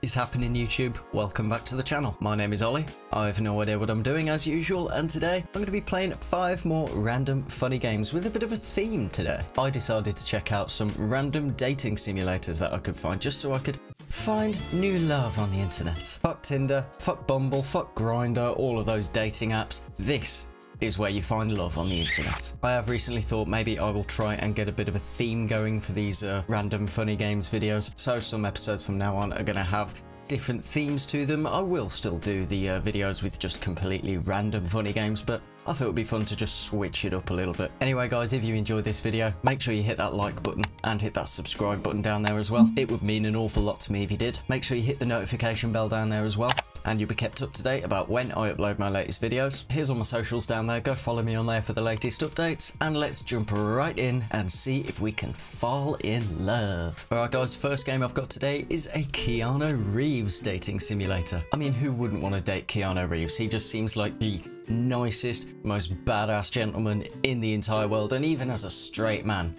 is happening, YouTube? Welcome back to the channel. My name is Ollie. I have no idea what I'm doing as usual, and today I'm going to be playing 5 more random funny games with a bit of a theme today. I decided to check out some random dating simulators that I could find just so I could find new love on the internet. Fuck Tinder, fuck Bumble, fuck Grindr, all of those dating apps. This is where you find love on the internet. I have recently thought maybe I will try and get a bit of a theme going for these random funny games videos. So some episodes from now on are going to have different themes to them. I will still do the videos with just completely random funny games, but I thought it would be fun to just switch it up a little bit. Anyway guys, if you enjoyed this video, make sure you hit that like button and hit that subscribe button down there as well. It would mean an awful lot to me if you did. Make sure you hit the notification bell down there as well, and you'll be kept up to date about when I upload my latest videos. Here's all my socials down there. Go follow me on there for the latest updates, and let's jump right in and see if we can fall in love. Alright guys, first game I've got today is a Keanu Reeves dating simulator. I mean, who wouldn't want to date Keanu Reeves? He just seems like the nicest, most badass gentleman in the entire world, and even as a straight man,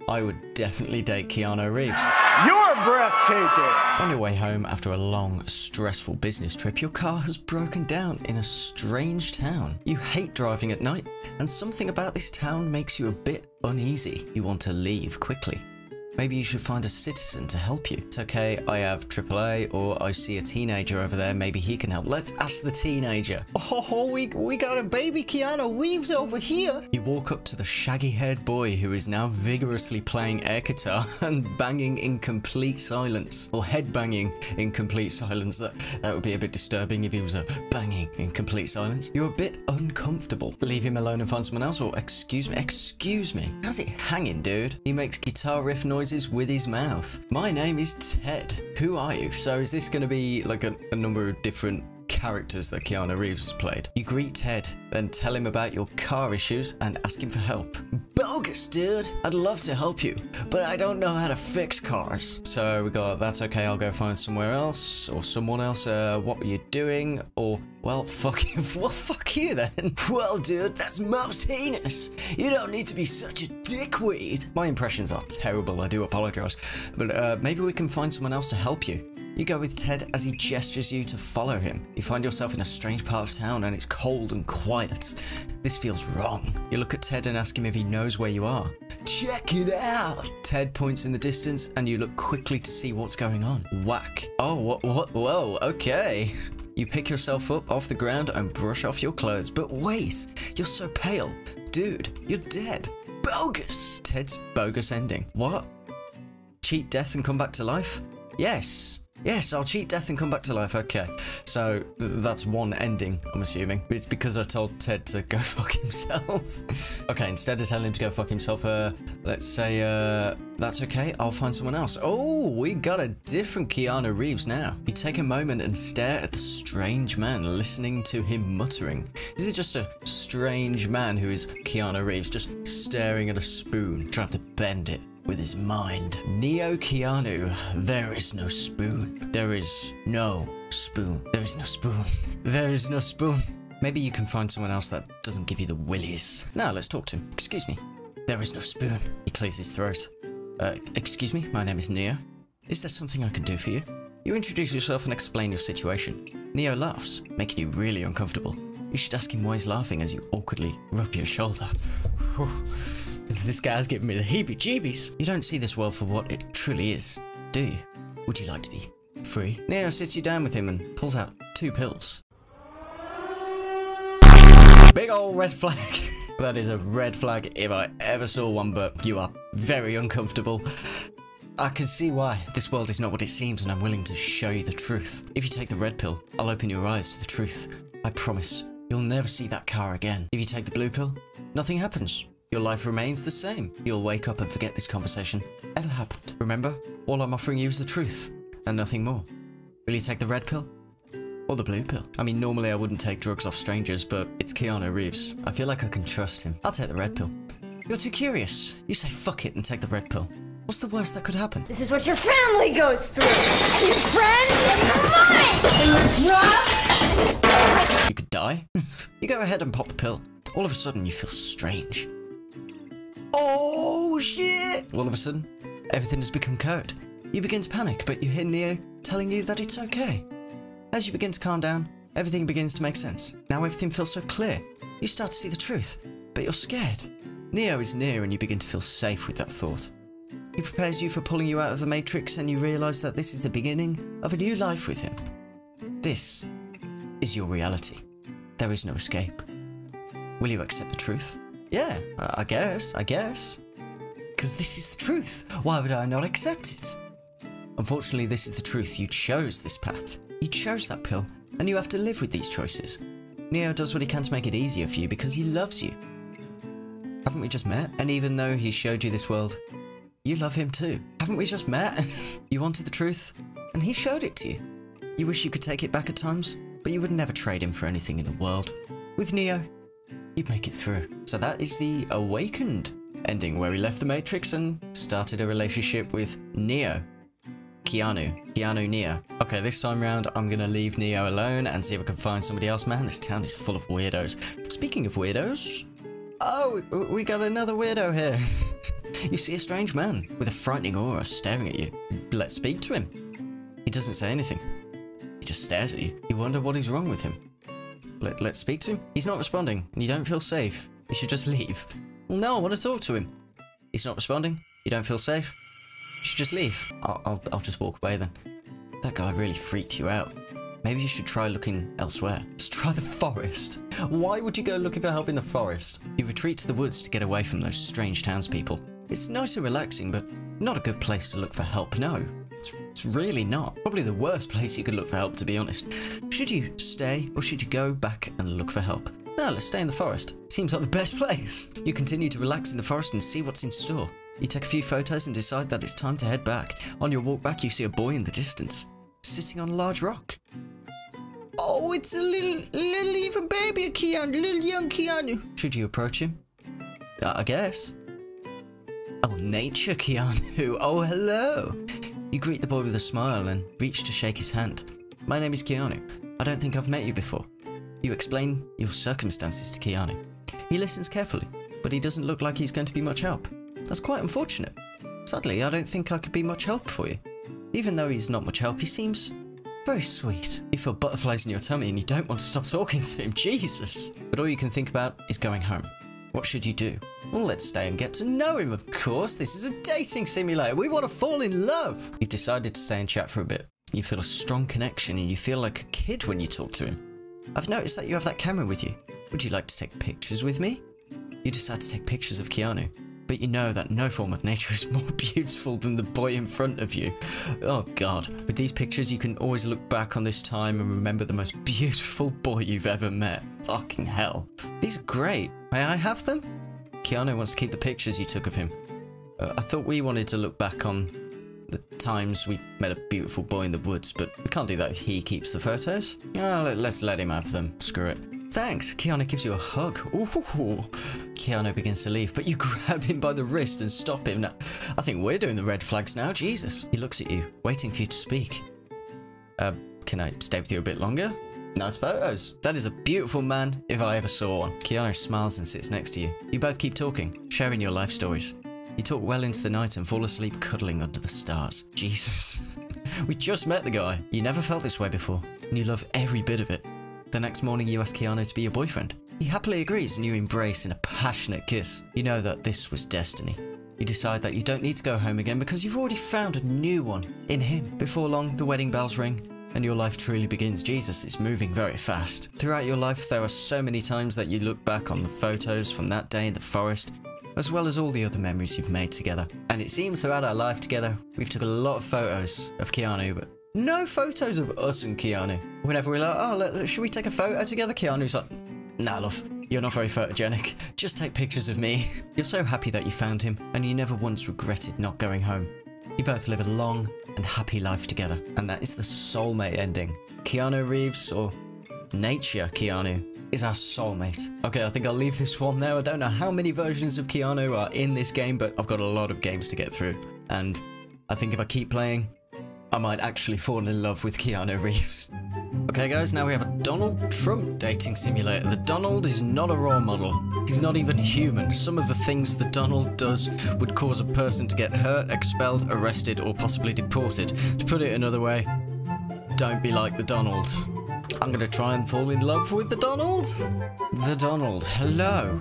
I would definitely date Keanu Reeves. You're breathtaking! On your way home after a long, stressful business trip, your car has broken down in a strange town. You hate driving at night, and something about this town makes you a bit uneasy. You want to leave quickly. Maybe you should find a citizen to help you. It's okay, I have AAA, or I see a teenager over there, maybe he can help. Let's ask the teenager. Oh, we got a baby Keanu Reeves over here. You walk up to the shaggy-haired boy who is now vigorously playing air guitar and banging in complete silence. Or head-banging in complete silence. That would be a bit disturbing if he was banging in complete silence. You're a bit uncomfortable. Leave him alone and find someone else, or excuse me. How's it hanging, dude? He makes guitar riff noises with his mouth. My name is Ted. Who are you? So is this going to be like a number of different characters that Keanu Reeves has played? You greet Ted, then tell him about your car issues and ask him for help. Bogus, dude. I'd love to help you, but I don't know how to fix cars. So we got, that's okay, I'll go find somewhere else, or someone else. What were you doing? Or, well, fuck you. Well, fuck you then. Well, dude, that's most heinous. You don't need to be such a dickweed. My impressions are terrible, I do apologize. But maybe we can find someone else to help you. You go with Ted as he gestures you to follow him. You find yourself in a strange part of town and it's cold and quiet. This feels wrong. You look at Ted and ask him if he knows where you are. Check it out! Ted points in the distance and you look quickly to see what's going on. Whack. Oh, what, whoa, okay. You pick yourself up off the ground and brush off your clothes. But wait, you're so pale. Dude, you're dead. Bogus! Ted's bogus ending. What? Cheat death and come back to life? Yes. Yes, I'll cheat death and come back to life. Okay, so that's one ending, I'm assuming. It's because I told Ted to go fuck himself. Okay, instead of telling him to go fuck himself, let's say, that's okay, I'll find someone else. Oh, we got a different Keanu Reeves now. You take a moment and stare at the strange man, listening to him muttering. Is it just a strange man who is Keanu Reeves, just staring at a spoon, trying to bend it with his mind? Neo Keanu, there is no spoon. There is no spoon. There is no spoon. There is no spoon. Maybe you can find someone else that doesn't give you the willies. Now let's talk to him. Excuse me. There is no spoon. He clears his throat. Excuse me, my name is Neo. Is there something I can do for you? You introduce yourself and explain your situation. Neo laughs, making you really uncomfortable. You should ask him why he's laughing as you awkwardly rub your shoulder. This guy's giving me the heebie-jeebies. You don't see this world for what it truly is, do you? Would you like to be free? Neo sits you down with him and pulls out 2 pills. Big old red flag. That is a red flag if I ever saw one, but you are very uncomfortable. I can see why. This world is not what it seems, and I'm willing to show you the truth. If you take the red pill, I'll open your eyes to the truth. I promise, you'll never see that car again. If you take the blue pill, nothing happens. Your life remains the same. You'll wake up and forget this conversation ever happened. Remember, all I'm offering you is the truth, and nothing more. Will you take the red pill? Or the blue pill? I mean, normally I wouldn't take drugs off strangers, but it's Keanu Reeves. I feel like I can trust him. I'll take the red pill. You're too curious. You say fuck it and take the red pill. What's the worst that could happen? This is what your family goes through. Your friends and mine. You could die. You go ahead and pop the pill. All of a sudden, you feel strange. Oh shit! All of a sudden, everything has become code. You begin to panic, but you hear Neo telling you that it's okay. As you begin to calm down, everything begins to make sense. Now everything feels so clear. You start to see the truth, but you're scared. Neo is near and you begin to feel safe with that thought. He prepares you for pulling you out of the Matrix and you realise that this is the beginning of a new life with him. This is your reality. There is no escape. Will you accept the truth? Yeah, I guess. Because this is the truth. Why would I not accept it? Unfortunately, this is the truth. You chose this path. You chose that pill, and you have to live with these choices. Neo does what he can to make it easier for you because he loves you. Haven't we just met? And even though he showed you this world, you love him too. Haven't we just met? You wanted the truth, and he showed it to you. You wish you could take it back at times, but you would never trade him for anything in the world. With Neo, you'd make it through. So that is the Awakened ending, where we left the Matrix and started a relationship with Neo. Keanu, Neo. Okay, this time round, I'm gonna leave Neo alone and see if I can find somebody else. Man, this town is full of weirdos. Speaking of weirdos, oh, we got another weirdo here. You see a strange man with a frightening aura staring at you. Let's speak to him. He doesn't say anything. He just stares at you. You wonder what is wrong with him. Let's speak to him. He's not responding, and you don't feel safe. You should just leave. Well, no, I want to talk to him. He's not responding. You don't feel safe. You should just leave. I'll just walk away then. That guy really freaked you out. Maybe you should try looking elsewhere. Just try the forest. Why would you go looking for help in the forest? You retreat to the woods to get away from those strange townspeople. It's nice and relaxing, but not a good place to look for help, no. It's really not. Probably the worst place you could look for help, to be honest. Should you stay, or should you go back and look for help? No, let's stay in the forest. Seems like the best place. You continue to relax in the forest and see what's in store. You take a few photos and decide that it's time to head back. On your walk back, you see a boy in the distance, sitting on a large rock. Oh, it's a little even baby Keanu, little young Keanu. Should you approach him? I guess. Oh, nature Keanu. Oh, hello. You greet the boy with a smile and reach to shake his hand. My name is Keanu. I don't think I've met you before. You explain your circumstances to Keanu. He listens carefully, but he doesn't look like he's going to be much help. That's quite unfortunate. Sadly, I don't think I could be much help for you. Even though he's not much help, he seems very sweet. You feel butterflies in your tummy and you don't want to stop talking to him. Jesus. But all you can think about is going home. What should you do? Well, let's stay and get to know him, of course. This is a dating simulator. We want to fall in love. You've decided to stay and chat for a bit. You feel a strong connection and you feel like a kid when you talk to him. I've noticed that you have that camera with you. Would you like to take pictures with me? You decide to take pictures of Keanu, but you know that no form of nature is more beautiful than the boy in front of you. Oh God. With these pictures, you can always look back on this time and remember the most beautiful boy you've ever met. Fucking hell. These are great. May I have them? Keanu wants to keep the pictures you took of him. I thought we wanted to look back on the times we met a beautiful boy in the woods, but we can't do that if he keeps the photos. Oh, let's let him have them. Screw it. Thanks. Keanu gives you a hug. Ooh. Keanu begins to leave, but you grab him by the wrist and stop him. Now, I think we're doing the red flags now. Jesus. He looks at you, waiting for you to speak. Can I stay with you a bit longer? Nice photos. That is a beautiful man, if I ever saw one. Keanu smiles and sits next to you. You both keep talking, sharing your life stories. You talk well into the night and fall asleep cuddling under the stars. Jesus. We just met the guy. You never felt this way before, and you love every bit of it. The next morning you ask Keanu to be your boyfriend. He happily agrees and you embrace in a passionate kiss. You know that this was destiny. You decide that you don't need to go home again because you've already found a new one in him. Before long, the wedding bells ring and your life truly begins. Jesus, it's moving very fast. Throughout your life, there are so many times that you look back on the photos from that day in the forest, as well as all the other memories you've made together. And it seems throughout our life together, we've took a lot of photos of Keanu, but no photos of us and Keanu. Whenever we're like, oh, should we take a photo together? Keanu's like, nah, love, you're not very photogenic. Just take pictures of me. You're so happy that you found him, and you never once regretted not going home. You both live a long and happy life together, and that is the soulmate ending. Keanu Reeves, or Nature Keanu, is our soulmate. Okay, I think I'll leave this one there. I don't know how many versions of Keanu are in this game, but I've got a lot of games to get through, and I think if I keep playing, I might actually fall in love with Keanu Reeves. Okay guys, now we have a Donald Trump dating simulator. The Donald is not a role model. He's not even human. Some of the things the Donald does would cause a person to get hurt, expelled, arrested, or possibly deported. To put it another way, Don't be like the Donald. I'm gonna try and fall in love with the Donald. The Donald. Hello.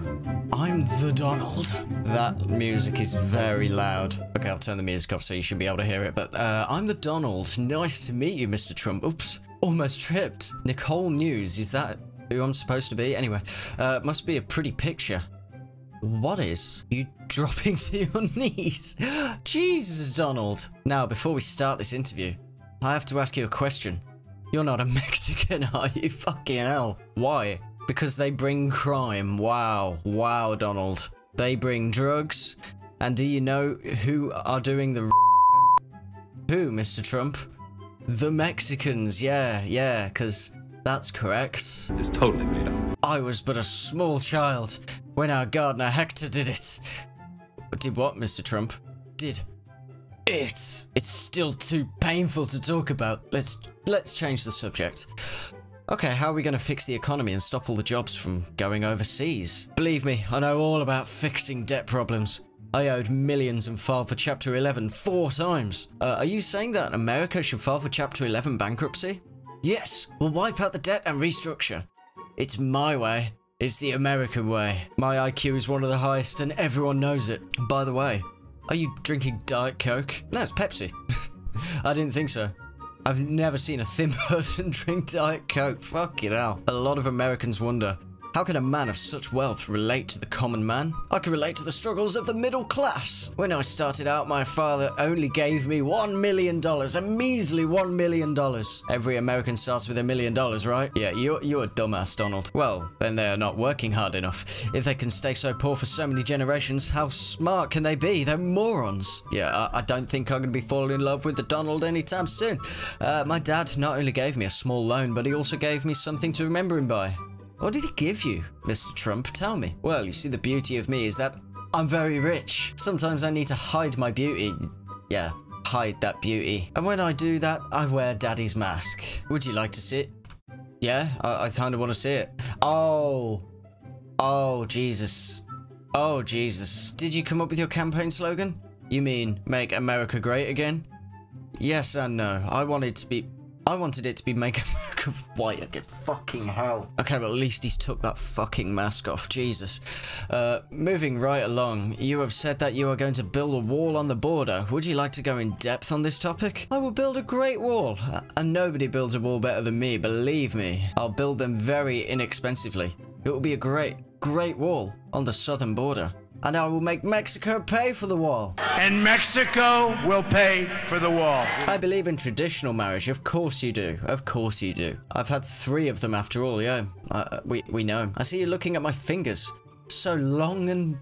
I'm the Donald. That music is very loud. Okay, I'll turn the music off so you should be able to hear it. But I'm the Donald. Nice to meet you, Mr. Trump. Oops. Almost tripped. Nicole News. Is that who I'm supposed to be? Anyway, must be a pretty picture. What is? You dropping to your knees? Jesus, Donald. Now, before we start this interview, I have to ask you a question. You're not a Mexican, are you? Fucking hell. Why? Because they bring crime. Wow. Wow, Donald. They bring drugs. And do you know who are doing the Who, Mr. Trump? The Mexicans. Yeah, because that's correct. It's totally made up. I was but a small child when our gardener Hector did it. Did what, Mr. Trump? Did it. It's still too painful to talk about. Let's change the subject. Okay, how are we going to fix the economy and stop all the jobs from going overseas? Believe me, I know all about fixing debt problems. I owed millions and filed for Chapter 11 4 times. Are you saying that America should file for Chapter 11 bankruptcy? Yes, we'll wipe out the debt and restructure. It's my way. It's the American way. My IQ is one of the highest and everyone knows it. By the way, are you drinking Diet Coke? No, it's Pepsi. I didn't think so. I've never seen a thin person drink Diet Coke. Fucking hell. A lot of Americans wonder, how can a man of such wealth relate to the common man? I can relate to the struggles of the middle class. When I started out, my father only gave me $1 million. A measly $1 million. Every American starts with $1 million, right? Yeah, you're a dumbass, Donald. Well, then they are not working hard enough. If they can stay so poor for so many generations, how smart can they be? They're morons. Yeah, I don't think I'm going to be falling in love with the Donald anytime soon. My dad not only gave me a small loan, but he also gave me something to remember him by. What did he give you, Mr. Trump? Tell me. Well, you see, the beauty of me is that I'm very rich. Sometimes I need to hide my beauty. Yeah, hide that beauty. And when I do that, I wear Daddy's mask. Would you like to see it? Yeah, I kind of want to see it. Oh, Jesus. Oh, Jesus. Did you come up with your campaign slogan? You mean, make America great again? Yes and no. I wanted it to be make America white again. Fucking hell. Okay, but at least he's took that fucking mask off. Jesus. Moving right along, you have said that you are going to build a wall on the border. Would you like to go in depth on this topic? I will build a great wall. And nobody builds a wall better than me, believe me. I'll build them very inexpensively. It will be a great wall on the southern border. And I will make Mexico pay for the wall. And Mexico will pay for the wall. I believe in traditional marriage. Of course you do. Of course you do. I've had 3 of them after all, yeah. We know. I see you looking at my fingers. So long and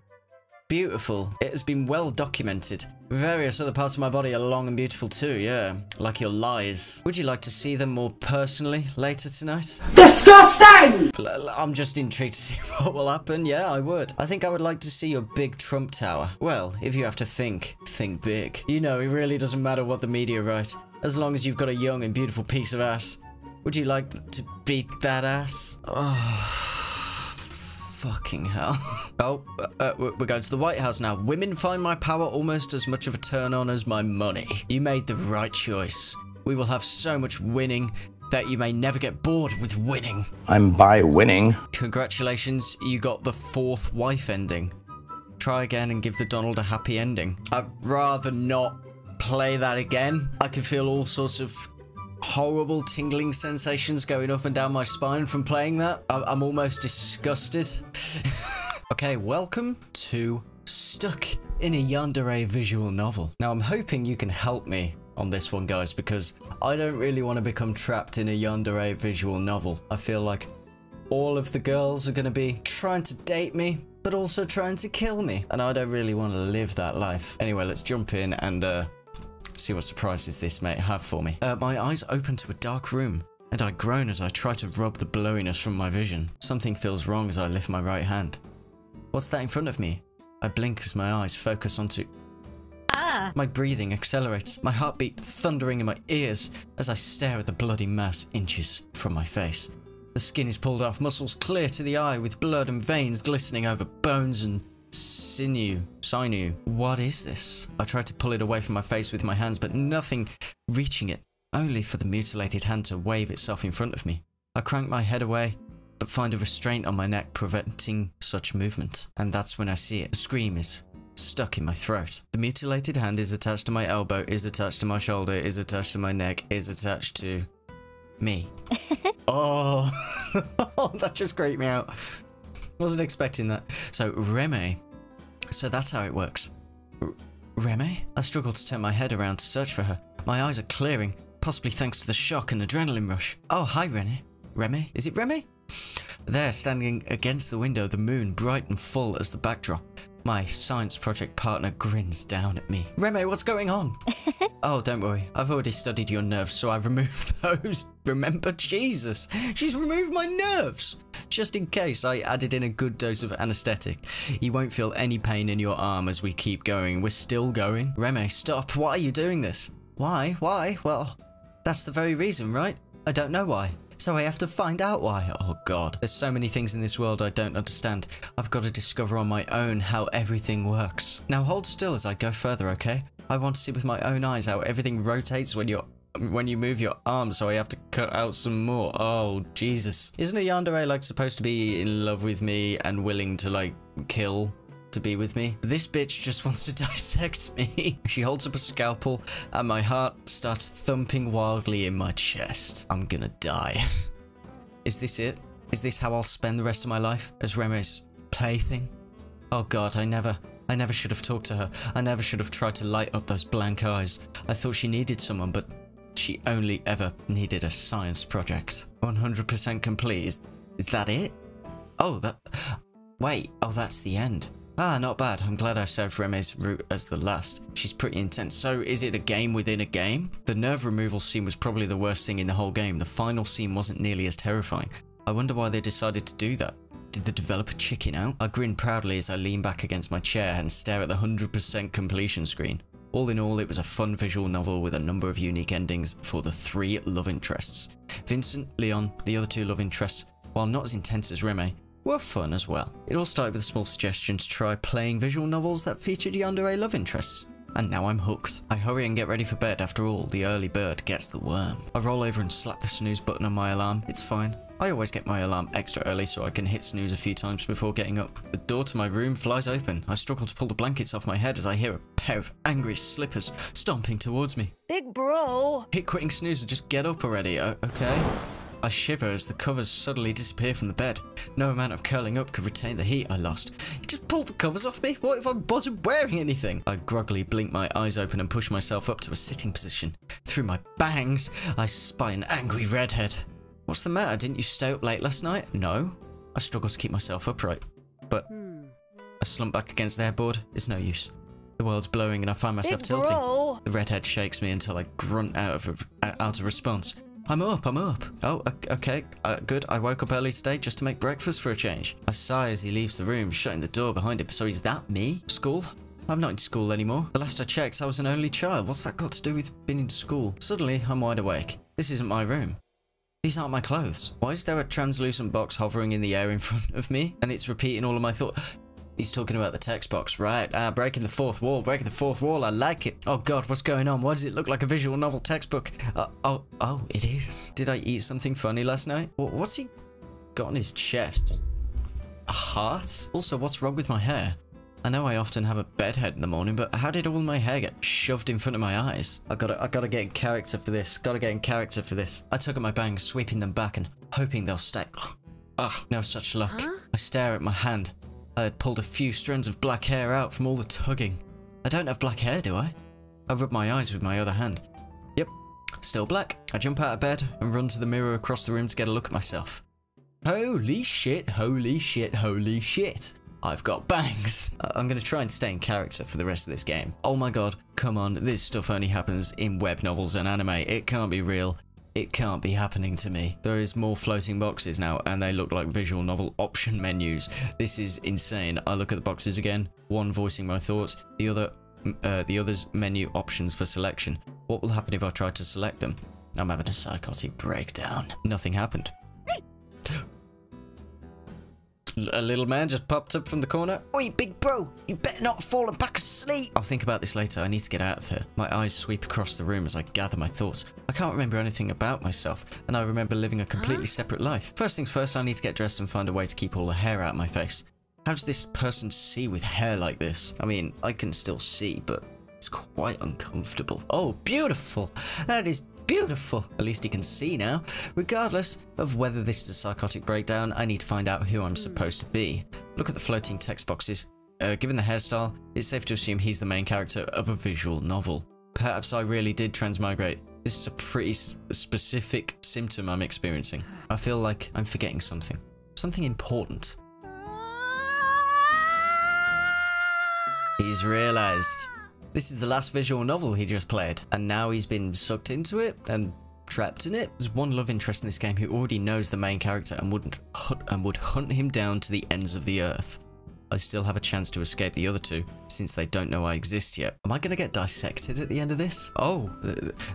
beautiful. It has been well documented. Various other parts of my body are long and beautiful too, yeah. Like your lies. Would you like to see them more personally later tonight? Disgusting! I'm just intrigued to see what will happen. Yeah, I would. I think I would like to see your big Trump tower. Well, if you have to think big. You know, it really doesn't matter what the media write, as long as you've got a young and beautiful piece of ass. Would you like to beat that ass? Oh... Fucking hell. Oh, we're going to the White House now. Women find my power almost as much of a turn on as my money. You made the right choice. We will have so much winning that you may never get bored with winning. I'm by winning. Congratulations, you got the 4th wife ending. Try again and give the Donald a happy ending. I'd rather not play that again. I can feel all sorts of horrible tingling sensations going up and down my spine from playing that. I'm almost disgusted. Okay, welcome to Stuck in a Yandere visual novel. Now, I'm hoping you can help me on this one, guys, because I don't really want to become trapped in a Yandere visual novel. I feel like all of the girls are going to be trying to date me, but also trying to kill me, and I don't really want to live that life. Anyway, let's jump in and see what surprises this may have for me. My eyes open to a dark room, and I groan as I try to rub the blurriness from my vision. Something feels wrong as I lift my right hand. What's that in front of me? I blink as my eyes focus onto... Ah! My breathing accelerates, my heartbeat thundering in my ears as I stare at the bloody mass inches from my face. The skin is pulled off, muscles clear to the eye with blood and veins glistening over bones and sinew. What is this? I try to pull it away from my face with my hands, but nothing reaching it. only for the mutilated hand to wave itself in front of me. I crank my head away, but find a restraint on my neck preventing such movement. And that's when I see it. The scream is stuck in my throat. The mutilated hand is attached to my elbow, is attached to my shoulder, is attached to my neck, is attached to me. Oh, that just creeped me out. Wasn't expecting that. So Remy. So that's how it works. Remy? I struggle to turn my head around to search for her. My eyes are clearing, possibly thanks to the shock and adrenaline rush. Oh, hi Remy. Remy? Is it Remy? There, standing against the window, the moon bright and full as the backdrop. My science project partner grins down at me. Remy, what's going on? Oh, don't worry. I've already studied your nerves, so I've removed those. Remember? Jesus. She's removed my nerves. Just in case, I added in a good dose of anesthetic. You won't feel any pain in your arm as we keep going. We're still going. Remy, stop. Why are you doing this? Why? Why? Well, that's the very reason, right? I don't know why. So I have to find out why. Oh god. There's so many things in this world I don't understand. I've got to discover on my own how everything works. Now hold still as I go further, okay? I want to see with my own eyes how everything rotates when you move your arm, so I have to cut out some more. Oh, Jesus. Isn't a Yandere, like, supposed to be in love with me and willing to, like, kill to be with me? This bitch just wants to dissect me. She holds up a scalpel and my heart starts thumping wildly in my chest. I'm gonna die. Is this it? Is this how I'll spend the rest of my life? As Remy's plaything? Oh god, I never should have talked to her. I never should have tried to light up those blank eyes. I thought she needed someone, but she only ever needed a science project. 100% complete. Is that it? Oh, wait. Oh, that's the end. Ah, not bad. I'm glad I saved Remy's route as the last. She's pretty intense. So, is it a game within a game? The nerve removal scene was probably the worst thing in the whole game. The final scene wasn't nearly as terrifying. I wonder why they decided to do that. Did the developer chicken out? I grin proudly as I lean back against my chair and stare at the 100% completion screen. All in all, it was a fun visual novel with a number of unique endings for the 3 love interests. Vincent, Leon, the other 2 love interests, while not as intense as Remy, were fun as well. It all started with a small suggestion to try playing visual novels that featured Yandere love interests. And now I'm hooked. I hurry and get ready for bed. After all, the early bird gets the worm. I roll over and slap the snooze button on my alarm. It's fine. I always get my alarm extra early so I can hit snooze a few times before getting up. The door to my room flies open. I struggle to pull the blankets off my head as I hear a pair of angry slippers stomping towards me. Big bro. Hit quitting snooze and just get up already, okay? I shiver as the covers suddenly disappear from the bed. No amount of curling up could retain the heat I lost. You just pulled the covers off me? What if I wasn't wearing anything? I groggily blink my eyes open and push myself up to a sitting position. Through my bangs, I spy an angry redhead. What's the matter? Didn't you stay up late last night? No. I struggle to keep myself upright. But a slump back against the headboard is no use. The world's blowing and I find myself tilting. The redhead shakes me until I grunt out of response. I'm up. Oh, okay, good. I woke up early today just to make breakfast for a change. I sigh as he leaves the room, shutting the door behind him. So is that me? School? I'm not in school anymore. The last I checked, I was an only child. What's that got to do with being in school? Suddenly, I'm wide awake. This isn't my room. These aren't my clothes. Why is there a translucent box hovering in the air in front of me? And it's repeating all of my thoughts. He's talking about the text box, right? Breaking the fourth wall, I like it. Oh god, what's going on? Why does it look like a visual novel textbook? Oh, it is. Did I eat something funny last night? What's he got on his chest? A heart? Also, what's wrong with my hair? I know I often have a bedhead in the morning, but how did all my hair get shoved in front of my eyes? I gotta get in character for this. I tug at my bangs, sweeping them back and hoping they'll stay. Ugh, no such luck. Huh? I stare at my hand. I had pulled a few strands of black hair out from all the tugging. I don't have black hair, do I? I rub my eyes with my other hand. Yep, still black. I jump out of bed and run to the mirror across the room to get a look at myself. Holy shit. I've got bangs. I'm going to try and stay in character for the rest of this game. Oh my god, come on, this stuff only happens in web novels and anime. It can't be real. It can't be happening to me. There is more floating boxes now, and they look like visual novel option menus. This is insane. I look at the boxes again, one voicing my thoughts, the other's menu options for selection. What will happen if I try to select them? I'm having a psychotic breakdown. Nothing happened. A little man just popped up from the corner. Oi, big bro, you better not have fallen back asleep. I'll think about this later. I need to get out of here. My eyes sweep across the room as I gather my thoughts. I can't remember anything about myself, and I remember living a completely separate life. First things first, I need to get dressed and find a way to keep all the hair out of my face. How does this person see with hair like this? I mean, I can still see, but it's quite uncomfortable. Oh, beautiful. That is beautiful. At least he can see now. Regardless of whether this is a psychotic breakdown, I need to find out who I'm supposed to be. Look at the floating text boxes. Given the hairstyle, it's safe to assume he's the main character of a visual novel. Perhaps I really did transmigrate. This is a pretty specific symptom I'm experiencing. I feel like I'm forgetting something. Something important. He's realized. This is the last visual novel he just played, and now he's been sucked into it and trapped in it. There's one love interest in this game who already knows the main character and would hunt him down to the ends of the earth. I still have a chance to escape the other two, since they don't know I exist yet. Am I gonna get dissected at the end of this? Oh,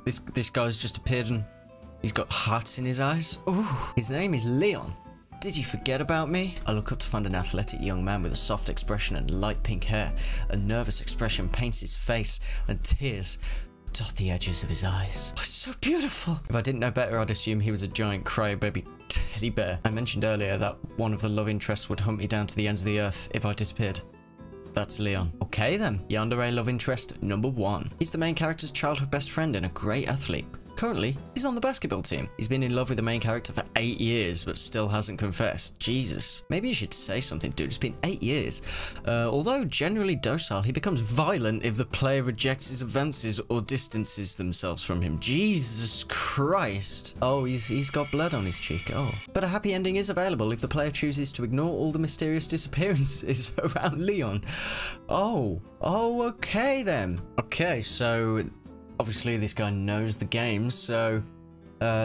this guy's just appeared and he's got hearts in his eyes. Ooh, his name is Leon. Did you forget about me? I look up to find an athletic young man with a soft expression and light pink hair. A nervous expression paints his face, and tears dot the edges of his eyes. Oh, so beautiful. If I didn't know better, I'd assume he was a giant crybaby teddy bear. I mentioned earlier that one of the love interests would hunt me down to the ends of the earth if I disappeared. That's Leon. Okay then, Yandere love interest number 1. He's the main character's childhood best friend and a great athlete. Currently, he's on the basketball team. He's been in love with the main character for 8 years, but still hasn't confessed. Jesus. Maybe you should say something, dude. It's been 8 years. Although generally docile, he becomes violent if the player rejects his advances or distances themselves from him. Jesus Christ. Oh, he's got blood on his cheek. Oh. But a happy ending is available if the player chooses to ignore all the mysterious disappearances around Leon. Oh. Oh, okay then. Okay, so obviously this guy knows the game, so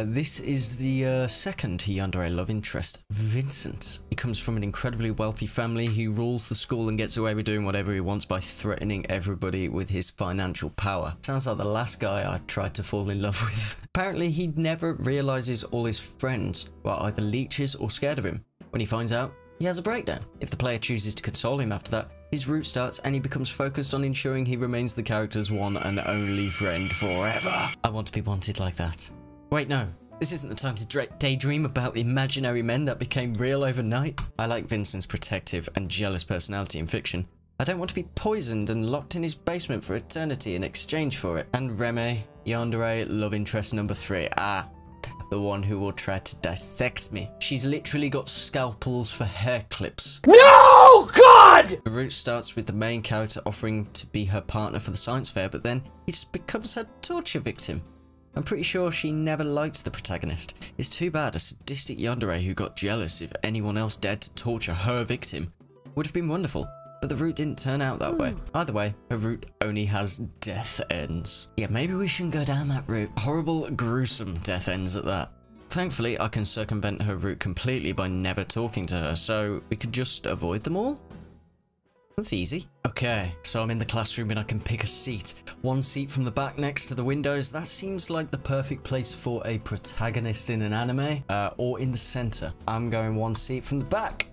this is the second Yandere love interest, Vincent. He comes from an incredibly wealthy family. He rules the school and gets away with doing whatever he wants by threatening everybody with his financial power. Sounds like the last guy I tried to fall in love with. Apparently he never realizes all his friends are either leeches or scared of him. When he finds out, he has a breakdown. If the player chooses to console him after that, his route starts and he becomes focused on ensuring he remains the character's one and only friend forever. I want to be wanted like that. Wait, no. This isn't the time to daydream about imaginary men that became real overnight. I like Vincent's protective and jealous personality in fiction. I don't want to be poisoned and locked in his basement for eternity in exchange for it. And Reme, Yandere, love interest number 3. Ah, the one who will try to dissect me. She's literally got scalpels for hair clips. No, God! The route starts with the main character offering to be her partner for the science fair, but then he just becomes her torture victim. I'm pretty sure she never liked the protagonist. It's too bad a sadistic Yandere who got jealous if anyone else dared to torture her victim. Would have been wonderful, but the route didn't turn out that way. Either way, her route only has death ends. Yeah, maybe we shouldn't go down that route. Horrible, gruesome death ends at that. Thankfully, I can circumvent her route completely by never talking to her, so we could just avoid them all? That's easy. Okay, so I'm in the classroom and I can pick a seat. One seat from the back next to the windows. That seems like the perfect place for a protagonist in an anime, or in the center. I'm going one seat from the back,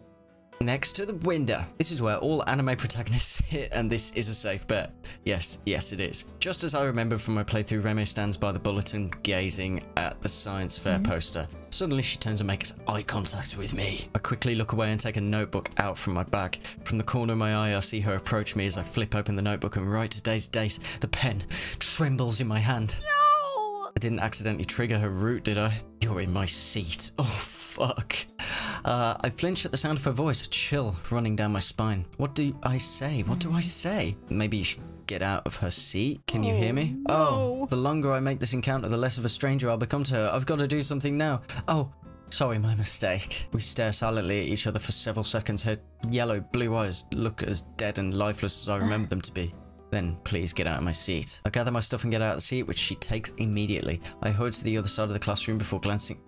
next to the window. This is where all anime protagonists sit, and this is a safe bet. Yes, it is. Just as I remember from my playthrough, Reme stands by the bulletin gazing at the science fair poster. Suddenly she turns and makes eye contact with me. I quickly look away and take a notebook out from my bag. From the corner of my eye, I see her approach me as I flip open the notebook and write today's date. The pen trembles in my hand. No! I didn't accidentally trigger her route, did I? You're in my seat. Oh, fuck. I flinched at the sound of her voice, a chill running down my spine. What do I say? What do I say? Maybe you should get out of her seat. Can you hear me? No. Oh, the longer I make this encounter, the less of a stranger I'll become to her. I've got to do something now. Oh, sorry, my mistake. We stare silently at each other for several seconds. Her yellow, blue eyes look as dead and lifeless as I remember them to be. Then, please get out of my seat. I gather my stuff and get out of the seat, which she takes immediately. I hurry to the other side of the classroom before casting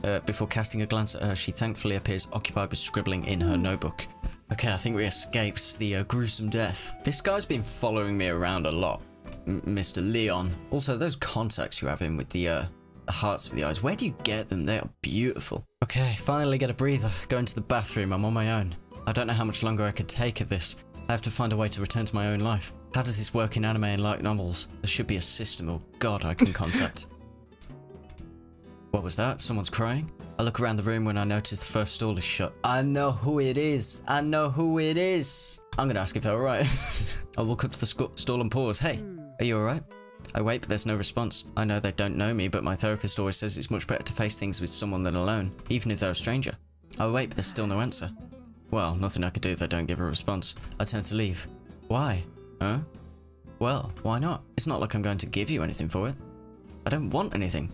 a glance at her. She thankfully appears occupied with scribbling in her notebook. Okay, I think we escaped the gruesome death. This guy's been following me around a lot, Mr. Leon. Also, those contacts you have in with the hearts for the eyes, where do you get them? They are beautiful. Okay, finally get a breather. Go into the bathroom. I'm on my own. I don't know how much longer I could take of this. I have to find a way to return to my own life. How does this work in anime and light novels? There should be a system or god I can contact. What was that? Someone's crying? I look around the room when I notice the first stall is shut. I know who it is. I know who it is. I'm gonna ask if they're alright. I walk up to the stall and pause. Hey, are you alright? I wait, but there's no response. I know they don't know me, but my therapist always says it's much better to face things with someone than alone, even if they're a stranger. I wait, but there's still no answer. Well, nothing I could do if they don't give a response. I turn to leave. Why? Huh? Well, why not? It's not like I'm going to give you anything for it. I don't want anything.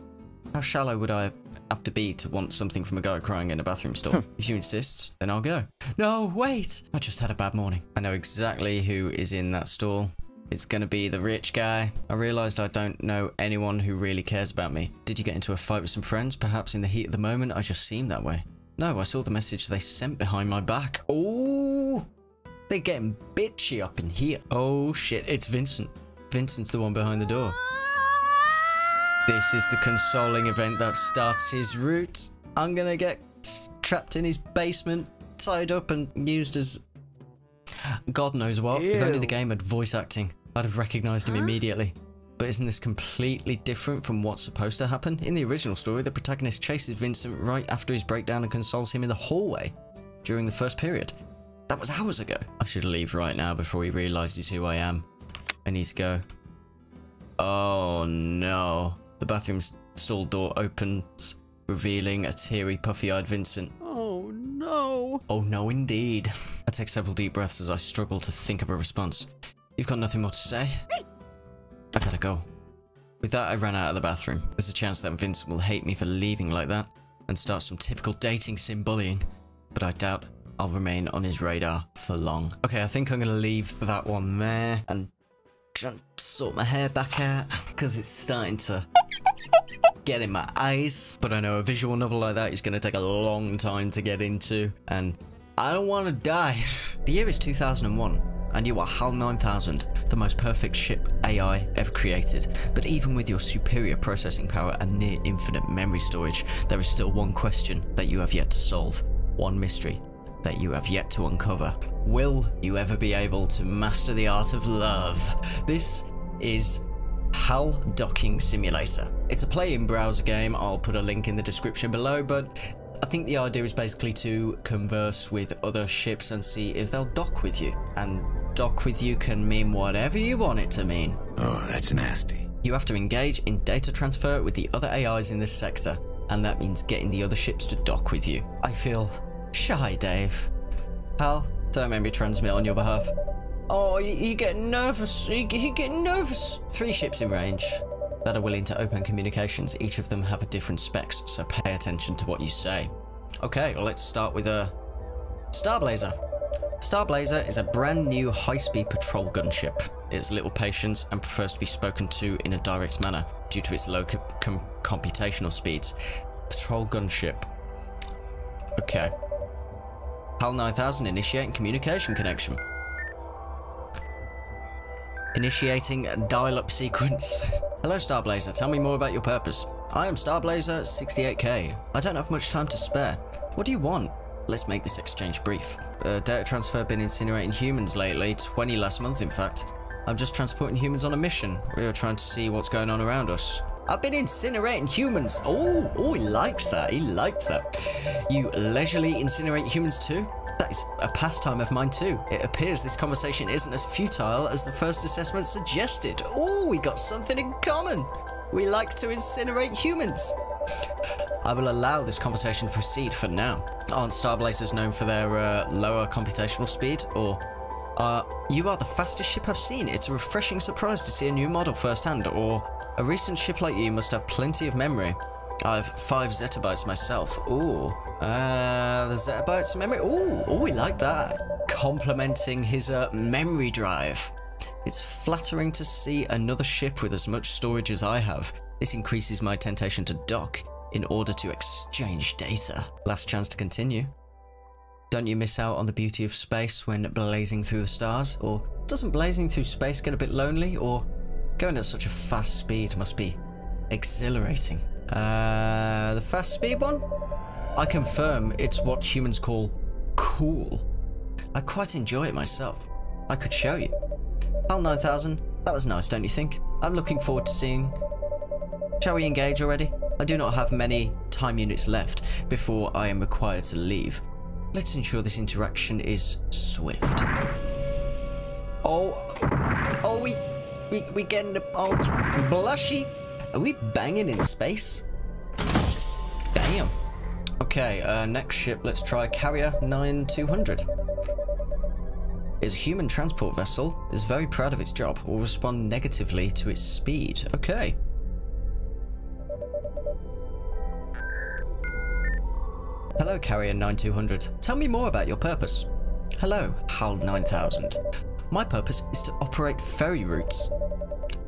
How shallow would I have to be to want something from a guy crying in a bathroom stall? If you insist, then I'll go. No, wait! I just had a bad morning. I know exactly who is in that stall. It's gonna be the rich guy. I realised I don't know anyone who really cares about me. Did you get into a fight with some friends? Perhaps in the heat of the moment, I just seemed that way. No, I saw the message they sent behind my back. Oh, they're getting bitchy up in here. Oh shit, it's Vincent. Vincent's the one behind the door. This is the consoling event that starts his route. I'm gonna get trapped in his basement, tied up and used as God knows what. Ew. If only the game had voice acting, I'd have recognised him immediately. But isn't this completely different from what's supposed to happen? In the original story, the protagonist chases Vincent right after his breakdown and consoles him in the hallway during the first period. That was hours ago. I should leave right now before he realises who I am. I need to go. Oh no. The bathroom stall door opens, revealing a teary, puffy-eyed Vincent. Oh no. Oh no indeed. I take several deep breaths as I struggle to think of a response. You've got nothing more to say? I gotta go. With that, I ran out of the bathroom. There's a chance that Vincent will hate me for leaving like that and start some typical dating sim bullying, but I doubt I'll remain on his radar for long. Okay, I think I'm gonna leave that one there and try and sort my hair back out because it's starting to get in my eyes. But I know a visual novel like that is gonna take a long time to get into, and I don't want to die. The year is 2001. And you are HAL 9000, the most perfect ship AI ever created. But even with your superior processing power and near infinite memory storage, there is still one question that you have yet to solve. One mystery that you have yet to uncover. Will you ever be able to master the art of love? This is HAL Docking Simulator. It's a play-in browser game. I'll put a link in the description below, but I think the idea is basically to converse with other ships and see if they'll dock with you. And dock with you can mean whatever you want it to mean. Oh, that's nasty. You have to engage in data transfer with the other AIs in this sector, and that means getting the other ships to dock with you. I feel shy, Dave. HAL, don't make me transmit on your behalf. Oh, you get nervous. You get nervous. 3 ships in range that are willing to open communications. Each of them have a different specs, so pay attention to what you say. Okay, well, let's start with a Starblazer. Starblazer is a brand new high-speed patrol gunship. It has little patience and prefers to be spoken to in a direct manner due to its low computational speeds. Patrol gunship. Okay. HAL 9000 initiating communication connection. Initiating dial-up sequence. Hello Starblazer, tell me more about your purpose. I am Starblazer 68K. I don't have much time to spare. What do you want? Let's make this exchange brief. Data transfer been incinerating humans lately, 20 last month in fact. I'm just transporting humans on a mission. We are trying to see what's going on around us. I've been incinerating humans. Oh, he liked that. He liked that. You leisurely incinerate humans too? That is a pastime of mine too. It appears this conversation isn't as futile as the first assessment suggested. Oh, we got something in common. We like to incinerate humans. I will allow this conversation to proceed for now. Aren't Starblazers known for their lower computational speed? Or, you are the fastest ship I've seen. It's a refreshing surprise to see a new model firsthand. Or, a recent ship like you must have plenty of memory. I have 5 zettabytes myself. Ooh. The zettabytes memory. Ooh, we like that. Complimenting his memory drive. It's flattering to see another ship with as much storage as I have. This increases my temptation to dock in order to exchange data. Last chance to continue. Don't you miss out on the beauty of space when blazing through the stars? Or doesn't blazing through space get a bit lonely? Or going at such a fast speed must be exhilarating. The fast speed one? I confirm it's what humans call cool. I quite enjoy it myself. I could show you. HAL 9000, that was nice, don't you think? I'm looking forward to seeing... Shall we engage already? I do not have many time units left before I am required to leave. Let's ensure this interaction is swift. Oh, we getting all blushy. Are we banging in space? Damn. Okay, next ship, let's try Carrier 9200. Is a human transport vessel, is very proud of its job, will respond negatively to its speed. Okay. Hello, Carrier 9200. Tell me more about your purpose. Hello, HAL 9000. My purpose is to operate ferry routes.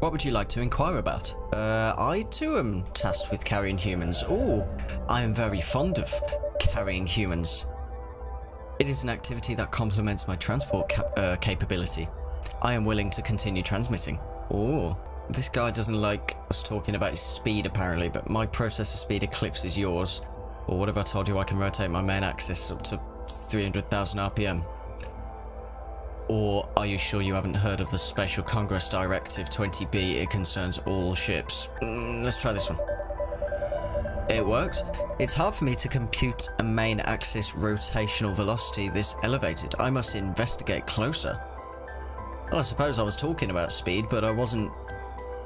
What would you like to inquire about? I too am tasked with carrying humans. Oh, I am very fond of carrying humans. It is an activity that complements my transport capability. I am willing to continue transmitting. Oh, this guy doesn't like us talking about his speed apparently, but my processor speed eclipses yours. Or what have I told you? I can rotate my main axis up to 300,000 RPM. Or are you sure you haven't heard of the Spatial Congress Directive 20B? It concerns all ships. Let's try this one. It works. It's hard for me to compute a main axis rotational velocity this elevated. I must investigate closer. Well, I suppose I was talking about speed, but I wasn't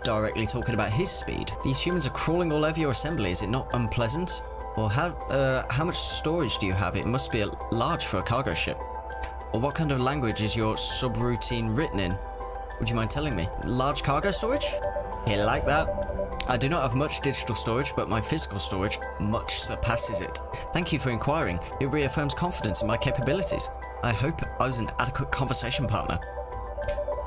directly talking about his speed. These humans are crawling all over your assembly. Is it not unpleasant? Or how much storage do you have? It must be large for a cargo ship. Or what kind of language is your subroutine written in? Would you mind telling me? Large cargo storage? You like that? I do not have much digital storage, but my physical storage much surpasses it. Thank you for inquiring. It reaffirms confidence in my capabilities. I hope I was an adequate conversation partner.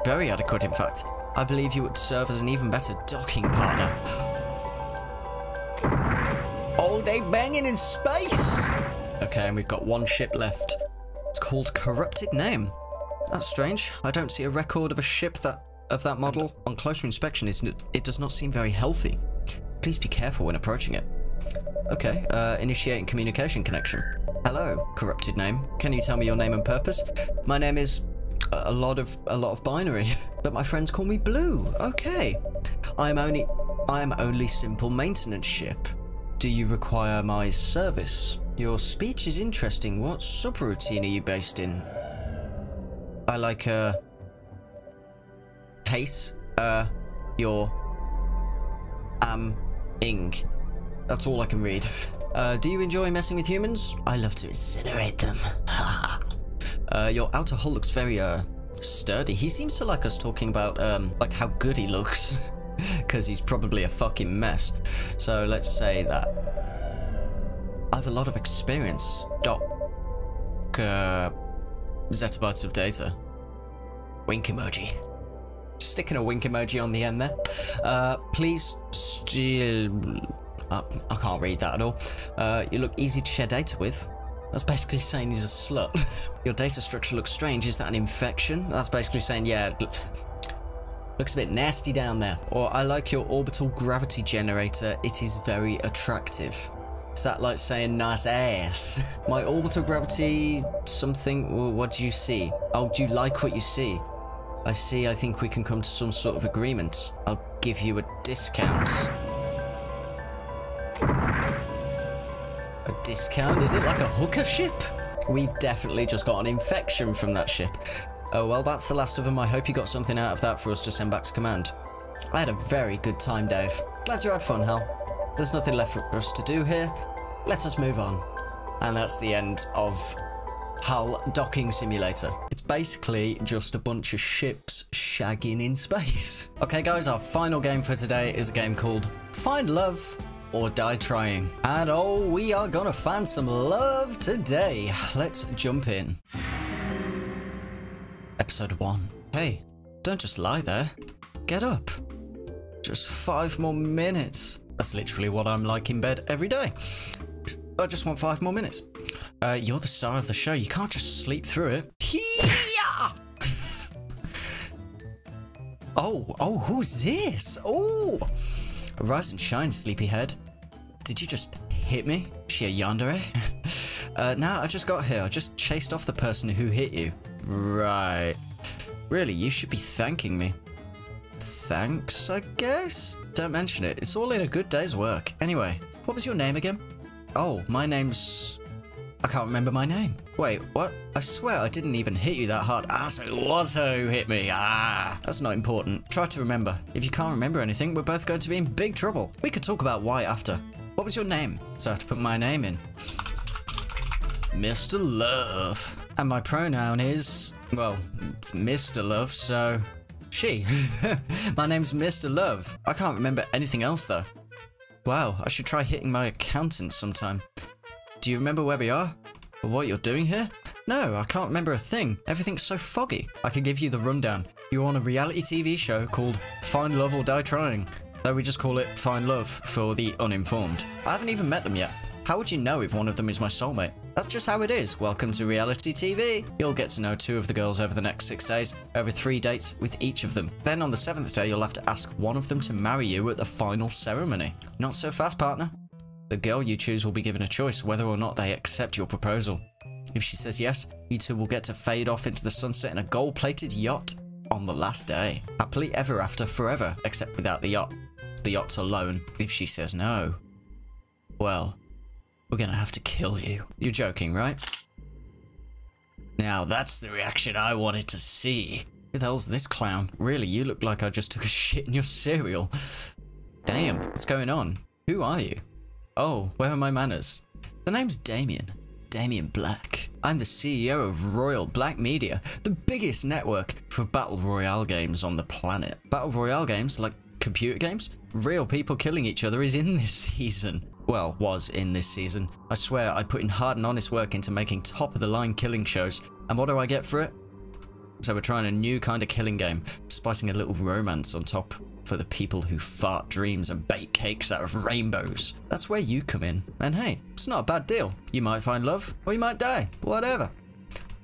Very adequate, in fact. I believe you would serve as an even better docking partner. Oh, they banging in space! Okay, and we've got one ship left. It's called Corrupted Name. That's strange. I don't see a record of a ship of that model. On closer inspection, it does not seem very healthy. Please be careful when approaching it. Okay, initiating communication connection. Hello, Corrupted Name. Can you tell me your name and purpose? My name is a lot of binary, but my friends call me Blue. Okay. I am only simple maintenance ship. Do you require my service? Your speech is interesting. What subroutine are you based in? I like hate your ing. That's all I can read. Do you enjoy messing with humans? I love to incinerate them. Your outer hull looks very sturdy. He seems to like us talking about like how good he looks. Because he's probably a fucking mess. So let's say that I have a lot of experience. Zettabytes of data. Wink emoji. Sticking a wink emoji on the end there. Please still... I can't read that at all. You look easy to share data with. That's basically saying he's a slut. Your data structure looks strange. Is that an infection? That's basically saying, yeah... Looks a bit nasty down there. Or I like your orbital gravity generator. It is very attractive. Is that like saying nice ass? My orbital gravity something? What do you see? Oh, do you like what you see? I see. I think we can come to some sort of agreement. I'll give you a discount. A discount? Is it like a hooker ship? We've definitely just got an infection from that ship. Oh, well, that's the last of them. I hope you got something out of that for us to send back to command. I had a very good time, Dave. Glad you had fun, Hal. There's nothing left for us to do here. Let us move on. And that's the end of HAL Docking Simulator. It's basically just a bunch of ships shagging in space. Okay, guys, our final game for today is a game called Find Love or Die Trying. And oh, we are gonna find some love today. Let's jump in. Episode 1. Hey, don't just lie there. Get up. Just 5 more minutes. That's literally what I'm like in bed every day. I just want 5 more minutes. You're the star of the show. You can't just sleep through it. Oh, who's this? Oh, rise and shine, sleepyhead. Did you just hit me? Is she a Yandere? Now I just got here. I just chased off the person who hit you. Right. Really, you should be thanking me. Thanks, I guess? Don't mention it. It's all in a good day's work. Anyway, what was your name again? Oh, my name's... I can't remember my name. Wait, what? I swear I didn't even hit you that hard. Ah, so it was her who hit me. Ah, that's not important. Try to remember. If you can't remember anything, we're both going to be in big trouble. We could talk about why after. What was your name? So I have to put my name in. Mr. Love. And my pronoun is... well, it's Mr. Love, so... she. My name's Mr. Love. I can't remember anything else, though. Wow, I should try hitting my accountant sometime. Do you remember where we are? Or what you're doing here? No, I can't remember a thing. Everything's so foggy. I can give you the rundown. You're on a reality TV show called Find Love or Die Trying. Though we just call it Find Love for the uninformed. I haven't even met them yet. How would you know if one of them is my soulmate? That's just how it is. Welcome to reality TV. You'll get to know 2 of the girls over the next 6 days, over 3 dates with each of them. Then on the 7th day, you'll have to ask one of them to marry you at the final ceremony. Not so fast, partner. The girl you choose will be given a choice whether or not they accept your proposal. If she says yes, you 2 will get to fade off into the sunset in a gold-plated yacht on the last day. Happily ever after forever, except without the yacht. The yacht's alone. If she says no, well, we're gonna have to kill you. You're joking, right? Now that's the reaction I wanted to see. Who the hell's this clown? Really, you look like I just took a shit in your cereal. Damn, what's going on? Who are you? Oh, where are my manners? The name's Damien. Damien Black. I'm the CEO of Royal Black Media, the biggest network for Battle Royale games on the planet. Battle Royale games, like computer games? Real people killing each other is in this season. Well, was in this season. I swear I put in hard and honest work into making top-of-the-line killing shows. And what do I get for it? So we're trying a new kind of killing game, spicing a little romance on top for the people who fart dreams and bake cakes out of rainbows. That's where you come in. And hey, it's not a bad deal. You might find love, or you might die. Whatever.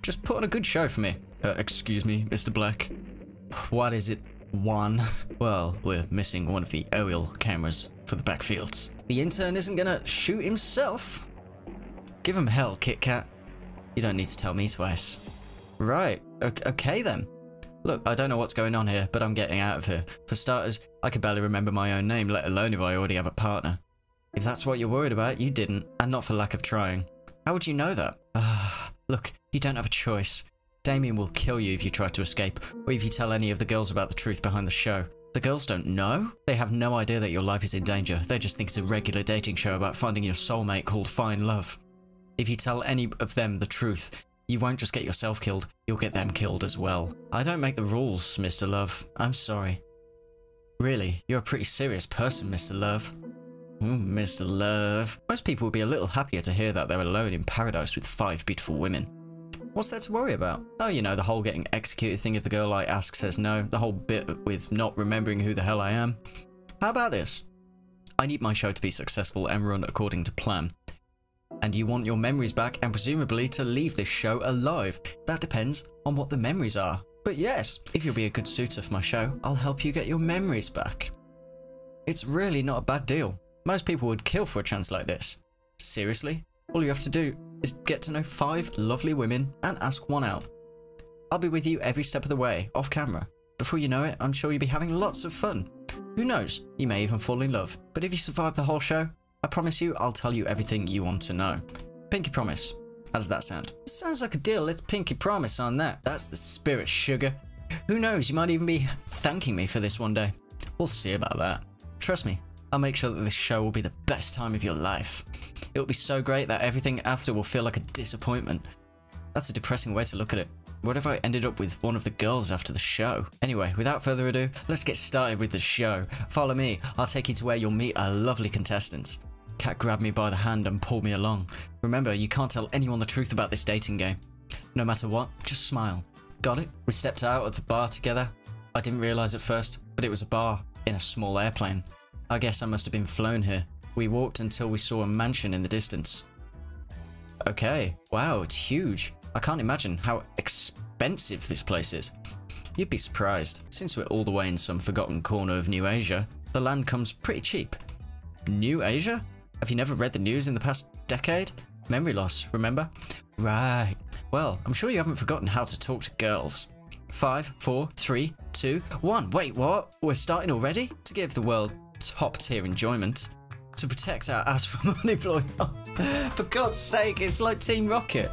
Just put on a good show for me. Excuse me, Mr. Black. What is it? One? Well, we're missing one of the aerial cameras for the backfields. The intern isn't gonna shoot himself. Give him hell, Kit Kat. You don't need to tell me twice. Right, okay then. Look, I don't know what's going on here, but I'm getting out of here. For starters, I could barely remember my own name, let alone if I already have a partner. If that's what you're worried about, you didn't, and not for lack of trying. How would you know that? Look, you don't have a choice. Damien will kill you if you try to escape, or if you tell any of the girls about the truth behind the show. The girls don't know? They have no idea that your life is in danger. They just think it's a regular dating show about finding your soulmate called Find Love. If you tell any of them the truth, you won't just get yourself killed, you'll get them killed as well. I don't make the rules, Mr. Love. I'm sorry. Really, you're a pretty serious person, Mr. Love. Mr. Love. Most people would be a little happier to hear that they're alone in paradise with 5 beautiful women. What's there to worry about? Oh, you know, the whole getting executed thing if the girl I ask says no, the whole bit with not remembering who the hell I am. How about this? I need my show to be successful and run according to plan. And you want your memories back and presumably to leave this show alive. That depends on what the memories are. But yes, if you'll be a good suitor for my show, I'll help you get your memories back. It's really not a bad deal. Most people would kill for a chance like this. Seriously? All you have to do is get to know 5 lovely women and ask one out. I'll be with you every step of the way, off camera. Before you know it, I'm sure you'll be having lots of fun. Who knows, you may even fall in love. But if you survive the whole show, I promise you I'll tell you everything you want to know. Pinky promise. How does that sound? Sounds like a deal. Let's pinky promise on that. That's the spirit, sugar. Who knows, you might even be thanking me for this one day. We'll see about that. Trust me, I'll make sure that this show will be the best time of your life. It'll be so great that everything after will feel like a disappointment. That's a depressing way to look at it. What if I ended up with one of the girls after the show? Anyway, without further ado, let's get started with the show. Follow me, I'll take you to where you'll meet our lovely contestants. Kat grabbed me by the hand and pulled me along. Remember, you can't tell anyone the truth about this dating game. No matter what, just smile. Got it? We stepped out of the bar together. I didn't realise at first, but it was a bar in a small airplane. I guess I must have been flown here. We walked until we saw a mansion in the distance. Okay, wow, it's huge. I can't imagine how expensive this place is. You'd be surprised. Since we're all the way in some forgotten corner of New Asia, the land comes pretty cheap. New Asia? Have you never read the news in the past decade? Memory loss, remember? Right. Well, I'm sure you haven't forgotten how to talk to girls. 5, 4, 3, 2, 1. Wait, what? We're starting already? To give the world top-tier enjoyment. To protect our ass from unemployment. For God's sake, it's like Team Rocket.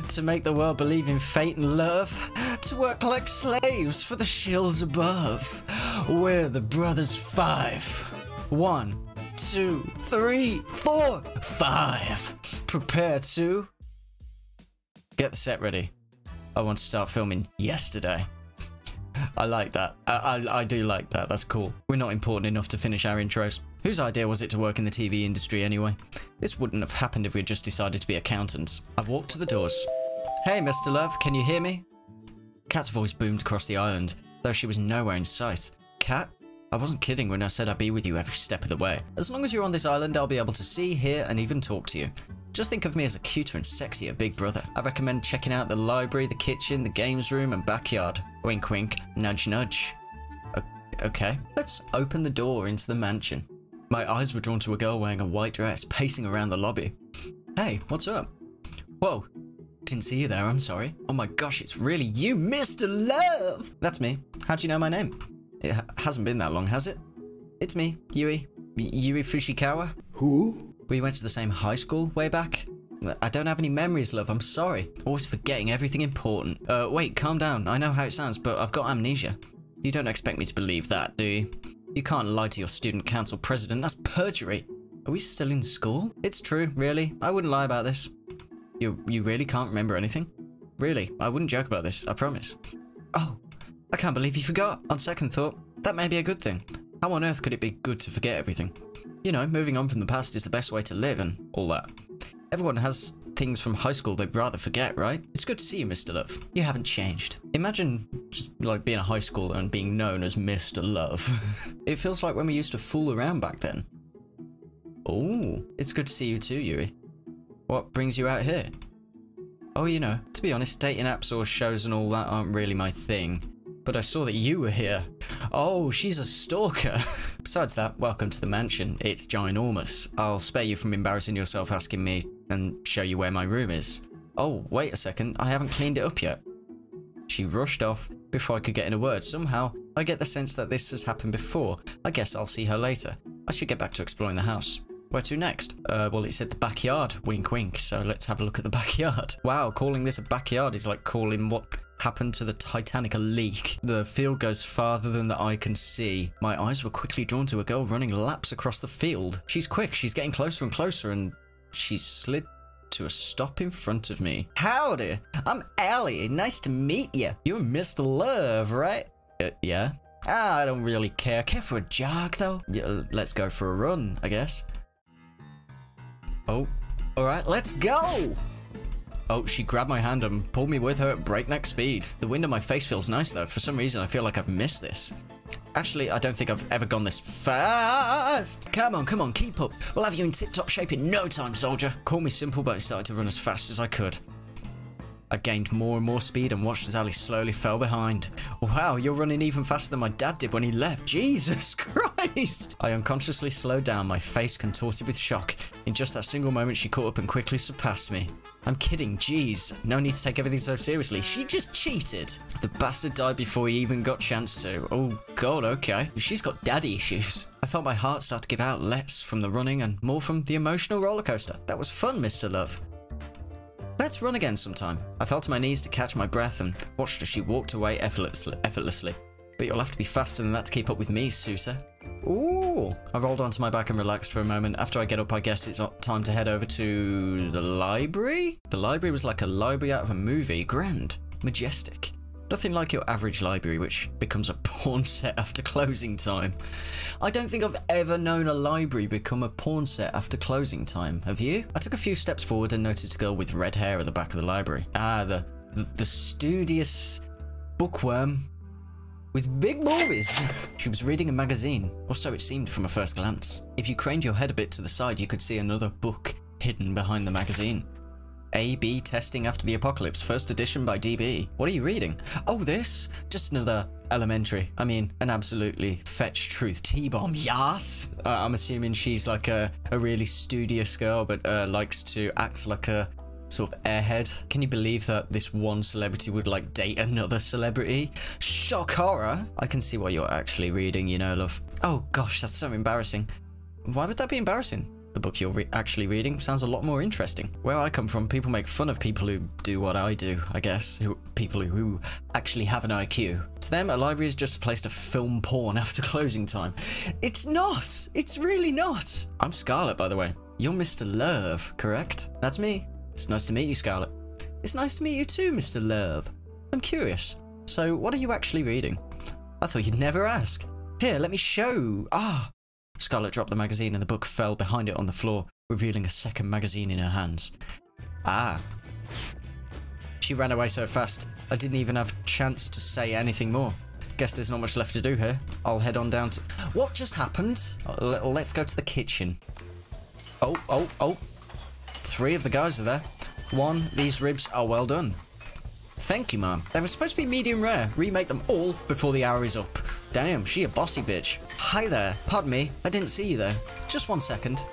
To make the world believe in fate and love. To work like slaves for the shills above. We're the Brothers 5. 1, 2, 3, 4, 5. Prepare to... Get the set ready. I want to start filming yesterday. I like that. I do like that. That's cool. We're not important enough to finish our intros. Whose idea was it to work in the TV industry anyway? This wouldn't have happened if we had just decided to be accountants. I walked to the doors. Hey, Mr. Love, can you hear me? Kat's voice boomed across the island, though she was nowhere in sight. Kat? I wasn't kidding when I said I'd be with you every step of the way. As long as you're on this island, I'll be able to see, hear, and even talk to you. Just think of me as a cuter and sexier big brother. I recommend checking out the library, the kitchen, the games room, and backyard. Wink wink, nudge nudge. Okay, let's open the door into the mansion. My eyes were drawn to a girl wearing a white dress, pacing around the lobby. Hey, what's up? Whoa, didn't see you there, I'm sorry. Oh my gosh, it's really you, Mr. Love! That's me. How'd you know my name? It hasn't been that long, has it? It's me, Yui. Yui Fushikawa. Who? We went to the same high school way back. I don't have any memories, love, I'm sorry. Always forgetting everything important. Wait, calm down. I know how it sounds, but I've got amnesia. You don't expect me to believe that, do you? You can't lie to your student council president, that's perjury. Are we still in school? It's true, really. I wouldn't lie about this. You really can't remember anything? Really, I wouldn't joke about this, I promise. Oh, I can't believe you forgot. On second thought, that may be a good thing. How on earth could it be good to forget everything? You know, moving on from the past is the best way to live and all that. Everyone has things from high school they'd rather forget, right? It's good to see you, Mr. Love. You haven't changed. Imagine just like being a high schooler and being known as Mr. Love. It feels like when we used to fool around back then. Oh, it's good to see you too, Yuri. What brings you out here? Oh, you know, to be honest, dating apps or shows and all that aren't really my thing. But I saw that you were here. Oh, she's a stalker. Besides that, welcome to the mansion. It's ginormous. I'll spare you from embarrassing yourself asking me and show you where my room is. Oh, wait a second. I haven't cleaned it up yet. She rushed off before I could get in a word. Somehow, I get the sense that this has happened before. I guess I'll see her later. I should get back to exploring the house. Where to next? Well, it said the backyard. Wink, wink. So let's have a look at the backyard. Wow, calling this a backyard is like calling what happened to the Titanic a leak. The field goes farther than the eye can see. My eyes were quickly drawn to a girl running laps across the field. She's quick, she's getting closer and closer, and she slid to a stop in front of me. Howdy, I'm Allie. Nice to meet you. You're Mr. Love, right? Yeah. I don't really care. Care for a jog, though? Yeah, let's go for a run, I guess. Oh, alright, let's go! Oh, she grabbed my hand and pulled me with her at breakneck speed. The wind on my face feels nice though. For some reason, I feel like I've missed this. Actually, I don't think I've ever gone this fast. Come on, keep up. We'll have you in tip-top shape in no time, soldier. Call me simple, but I started to run as fast as I could. I gained more and more speed and watched as Ali slowly fell behind. Wow, you're running even faster than my dad did when he left. Jesus Christ! I unconsciously slowed down, my face contorted with shock. In just that single moment, she caught up and quickly surpassed me. I'm kidding, jeez. No need to take everything so seriously. She just cheated. The bastard died before he even got a chance to. Oh god, okay. She's got daddy issues. I felt my heart start to give out, less from the running and more from the emotional roller coaster. That was fun, Mr. Love. Let's run again sometime. I fell to my knees to catch my breath and watched as she walked away effortlessly. But you'll have to be faster than that to keep up with me, Sousa. Ooh! I rolled onto my back and relaxed for a moment. After I get up, I guess it's time to head over to the library? The library was like a library out of a movie. Grand. Majestic. Nothing like your average library, which becomes a porn set after closing time. I don't think I've ever known a library become a porn set after closing time. Have you? I took a few steps forward and noticed a girl with red hair at the back of the library. Ah, the studious bookworm with big movies. She was reading a magazine, or so it seemed from a first glance. If you craned your head a bit to the side, you could see another book hidden behind the magazine. A/B Testing After the Apocalypse, first edition by DB. What are you reading? Oh, this? Just another elementary. I mean, an absolutely fetch truth T-bomb. Yas! I'm assuming she's like a really studious girl, but likes to act like a sort of airhead. Can you believe that this one celebrity would like date another celebrity? Shock horror! I can see what you're actually reading, you know, love. Oh gosh, that's so embarrassing. Why would that be embarrassing? The book you're actually reading sounds a lot more interesting. Where I come from, people make fun of people who do what I do, I guess. People who actually have an IQ. To them, a library is just a place to film porn after closing time. It's not! It's really not! I'm Scarlett, by the way. You're Mr. Love, correct? That's me. It's nice to meet you, Scarlett. It's nice to meet you too, Mr. Love. I'm curious. So, what are you actually reading? I thought you'd never ask. Here, let me show. Ah! Scarlett dropped the magazine and the book fell behind it on the floor, revealing a second magazine in her hands. Ah. She ran away so fast, I didn't even have a chance to say anything more. Guess there's not much left to do here. I'll head on down to... What just happened? Let's go to the kitchen. Oh. 3 of the guys are there. 1, these ribs are well done. Thank you, Mom. They were supposed to be medium rare. Remake them all before the hour is up. Damn, she a bossy bitch. Hi there. Pardon me, I didn't see you there. Just 1 second.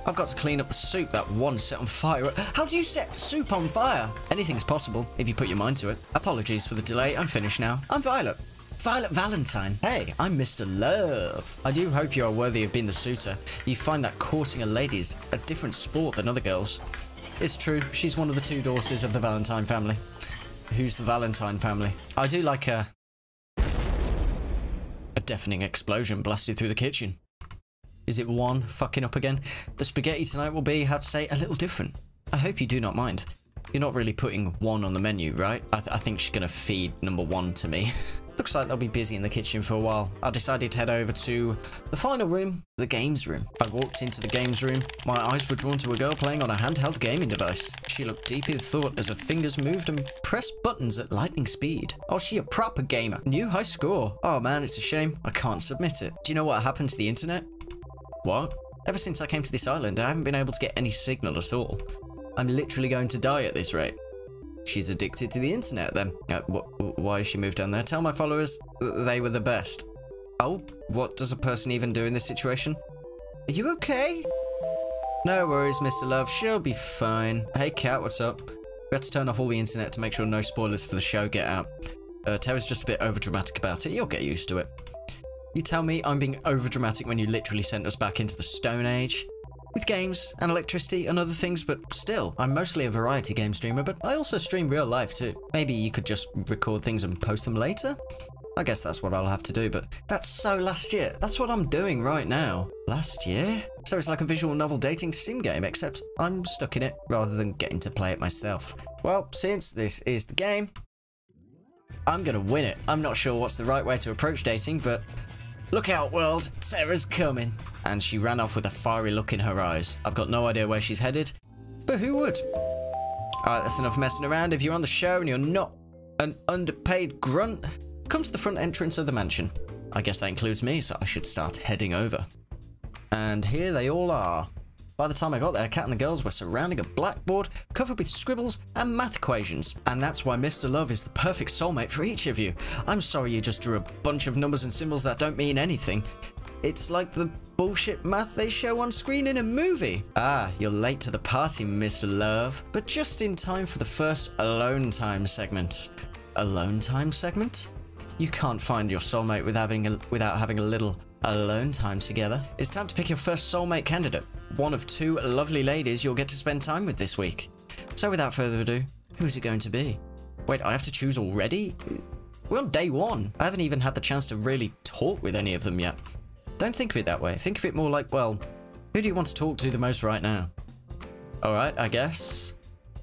I've got to clean up the soup that one set on fire. How do you set soup on fire? Anything's possible, if you put your mind to it. Apologies for the delay, I'm finished now. I'm Violet. Violet Valentine. Hey, I'm Mr. Love. I do hope you are worthy of being the suitor. You find that courting a lady is a different sport than other girls. It's true, she's one of the 2 daughters of the Valentine family. Who's the Valentine family? I do like a deafening explosion blasted through the kitchen. Is it one fucking up again? The spaghetti tonight will be, how to say, a little different. I hope you do not mind. You're not really putting 1 on the menu, right? I think she's gonna feed number 1 to me. Looks like they'll be busy in the kitchen for a while. I decided to head over to the final room, the games room. I walked into the games room. My eyes were drawn to a girl playing on a handheld gaming device. She looked deep in thought as her fingers moved and pressed buttons at lightning speed. Oh, she a proper gamer. New high score. Oh man, it's a shame. I can't submit it. Do you know what happened to the internet? What? Ever since I came to this island, I haven't been able to get any signal at all. I'm literally going to die at this rate. She's addicted to the internet then. Why has she moved down there? Tell my followers they were the best. Oh, what does a person even do in this situation? Are you okay? No worries, Mr. Love. She'll be fine. Hey, Cat, what's up? We had to turn off all the internet to make sure no spoilers for the show get out. Tara's just a bit overdramatic about it. You'll get used to it. You tell me I'm being overdramatic when you literally sent us back into the Stone Age? With games and electricity and other things, but still, I'm mostly a variety game streamer, but I also stream real life too. Maybe you could just record things and post them later? I guess that's what I'll have to do, but that's so last year. That's what I'm doing right now. Last year? So it's like a visual novel dating sim game, except I'm stuck in it rather than getting to play it myself. Well, since this is the game, I'm gonna win it. I'm not sure what's the right way to approach dating, but look out, world, Sarah's coming. And she ran off with a fiery look in her eyes. I've got no idea where she's headed, but who would? Alright, that's enough messing around. If you're on the show and you're not an underpaid grunt, come to the front entrance of the mansion. I guess that includes me, so I should start heading over. And here they all are. By the time I got there, Kat and the girls were surrounding a blackboard covered with scribbles and math equations. And that's why Mr. Love is the perfect soulmate for each of you. I'm sorry you just drew a bunch of numbers and symbols that don't mean anything. It's like the bullshit math they show on screen in a movie. Ah, you're late to the party, Mr. Love. But just in time for the first alone time segment. Alone time segment? You can't find your soulmate without having a little alone time together. It's time to pick your first soulmate candidate. One of 2 lovely ladies you'll get to spend time with this week. So without further ado, who is it going to be? Wait, I have to choose already? We're on day 1. I haven't even had the chance to really talk with any of them yet. Don't think of it that way. Think of it more like, well, who do you want to talk to the most right now? Alright, I guess.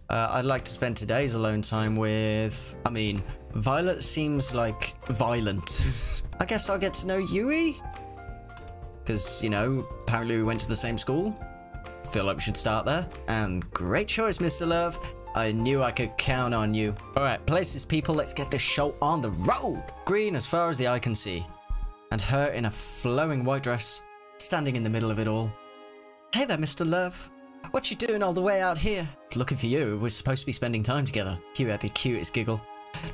I'd like to spend today's alone time with... I mean, Violet seems like violent. I guess I'll get to know Yui? Because, you know, apparently we went to the same school. Feel like we should start there. And great choice, Mr. Love. I knew I could count on you. Alright, places, people, let's get this show on the road. Green as far as the eye can see. And her in a flowing white dress, standing in the middle of it all. Hey there, Mr. Love. what you doing all the way out here? Looking for you, we're supposed to be spending time together. You had the cutest giggle.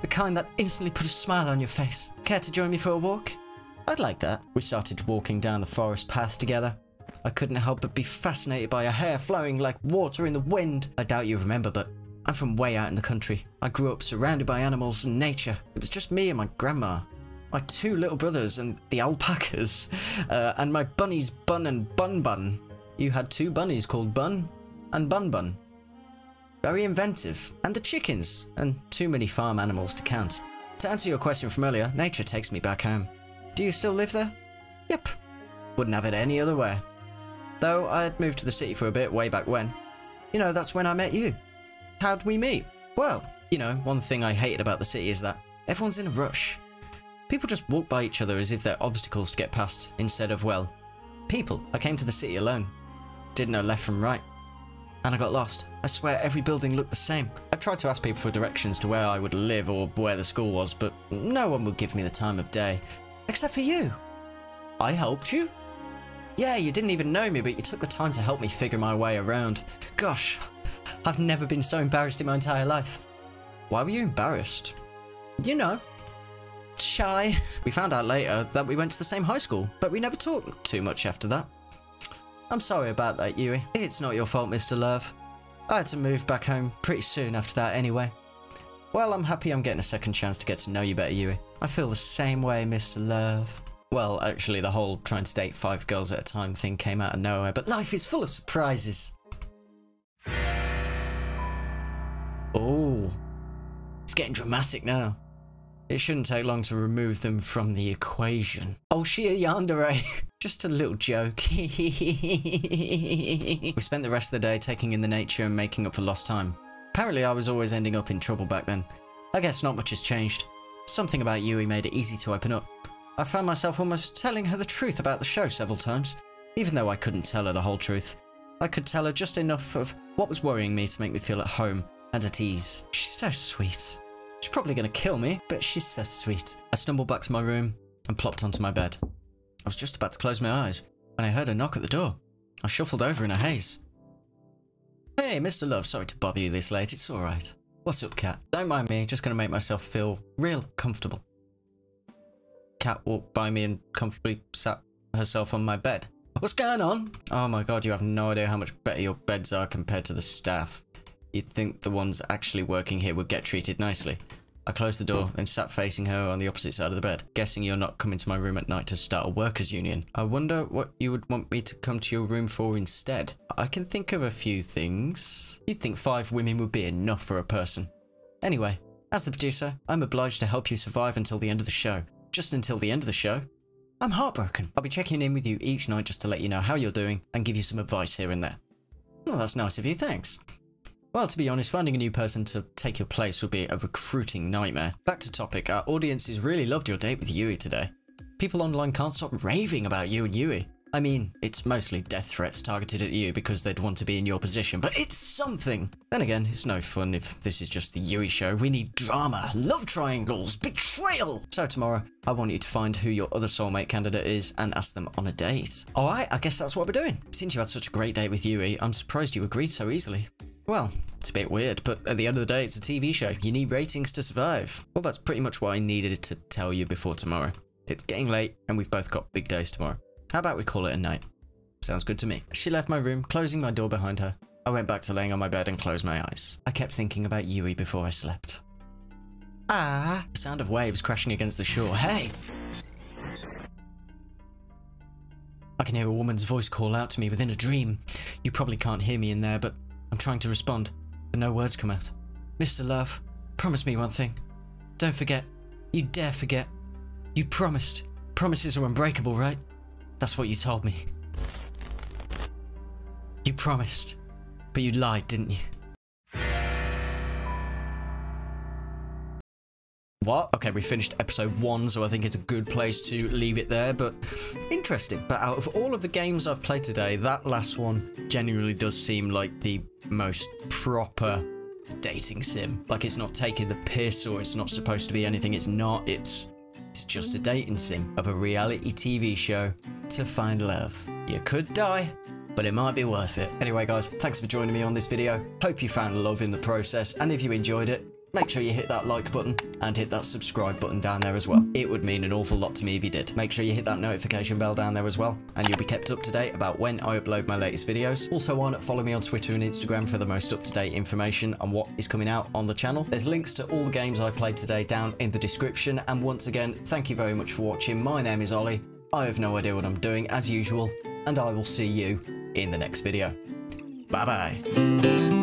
The kind that instantly put a smile on your face. Care to join me for a walk? I'd like that. We started walking down the forest path together. I couldn't help but be fascinated by her hair flowing like water in the wind. I doubt you remember, but I'm from way out in the country. I grew up surrounded by animals and nature. It was just me and my grandma. My 2 little brothers and the alpacas. And my bunnies Bun and Bun Bun. You had 2 bunnies called Bun and Bun Bun. Very inventive. And the chickens. And too many farm animals to count. To answer your question from earlier, nature takes me back home. Do you still live there? Yep. Wouldn't have it any other way. Though I had moved to the city for a bit way back when. You know, that's when I met you. How'd we meet? Well, you know, one thing I hated about the city is that everyone's in a rush. People just walk by each other as if they're obstacles to get past, instead of, well, people. I came to the city alone. Didn't know left from right. And I got lost. I swear every building looked the same. I tried to ask people for directions to where I would live or where the school was, but no one would give me the time of day. Except for you. I helped you? Yeah, you didn't even know me, but you took the time to help me figure my way around. Gosh, I've never been so embarrassed in my entire life. Why were you embarrassed? You know, shy. We found out later that we went to the same high school, but we never talked too much after that. I'm sorry about that, Yui. It's not your fault, Mr. Love. I had to move back home pretty soon after that anyway. Well, I'm happy I'm getting a second chance to get to know you better, Yui. I feel the same way, Mr. Love. Well, actually, the whole trying to date 5 girls at a time thing came out of nowhere, but life is full of surprises. Oh, it's getting dramatic now. It shouldn't take long to remove them from the equation. Oh, she a Yandere. Just a little joke. We spent the rest of the day taking in the nature and making up for lost time. Apparently I was always ending up in trouble back then. I guess not much has changed. Something about Yui made it easy to open up. I found myself almost telling her the truth about the show several times, even though I couldn't tell her the whole truth. I could tell her just enough of what was worrying me to make me feel at home and at ease. She's so sweet. She's probably gonna kill me, but she's so sweet. I stumbled back to my room and plopped onto my bed. I was just about to close my eyes when I heard a knock at the door. I shuffled over in a haze. Hey, Mr. Love, sorry to bother you this late, it's alright. What's up, Cat? Don't mind me, just gonna make myself feel real comfortable. Cat walked by me and comfortably sat herself on my bed. What's going on? Oh my god, you have no idea how much better your beds are compared to the staff. You'd think the ones actually working here would get treated nicely. I closed the door and sat facing her on the opposite side of the bed, guessing you're not coming to my room at night to start a workers' union. I wonder what you would want me to come to your room for instead. I can think of a few things. You'd think 5 women would be enough for a person. Anyway, as the producer, I'm obliged to help you survive until the end of the show. Just until the end of the show. I'm heartbroken. I'll be checking in with you each night just to let you know how you're doing and give you some advice here and there. Well, that's nice of you, thanks. Well, to be honest, finding a new person to take your place would be a recruiting nightmare. Back to topic, our audiences really loved your date with Yui today. People online can't stop raving about you and Yui. I mean, it's mostly death threats targeted at you because they'd want to be in your position, but it's something! Then again, it's no fun if this is just the Yui show. We need drama, love triangles, betrayal! So tomorrow, I want you to find who your other soulmate candidate is and ask them on a date. Alright, I guess that's what we're doing. Since you had such a great date with Yui, I'm surprised you agreed so easily. Well, it's a bit weird, but at the end of the day, it's a TV show. You need ratings to survive. Well, that's pretty much what I needed to tell you before tomorrow. It's getting late, and we've both got big days tomorrow. How about we call it a night? Sounds good to me. She left my room, closing my door behind her. I went back to laying on my bed and closed my eyes. I kept thinking about Yui before I slept. Ah! The sound of waves crashing against the shore. Hey! I can hear a woman's voice call out to me within a dream. You probably can't hear me in there, but I'm trying to respond, but no words come out. Mr. Love, promise me one thing. Don't forget. You dare forget. You promised. Promises are unbreakable, right? That's what you told me. You promised. But you lied, didn't you? What? Okay, we finished episode 1, so I think it's a good place to leave it there, but interesting. But out of all of the games I've played today, that last one genuinely does seem like the most proper dating sim. Like, it's not taking the piss, or it's not supposed to be anything it's not. It's just a dating sim of a reality TV show to find love. You could die, but it might be worth it. Anyway guys, thanks for joining me on this video. Hope you found love in the process, and if you enjoyed it, make sure you hit that like button and hit that subscribe button down there as well. It would mean an awful lot to me if you did. Make sure you hit that notification bell down there as well, and you'll be kept up to date about when I upload my latest videos. Also, why not follow me on Twitter and Instagram for the most up-to-date information on what is coming out on the channel. There's links to all the games I played today down in the description, and once again, thank you very much for watching. My name is Ollie. I have no idea what I'm doing as usual, and I will see you in the next video. Bye bye.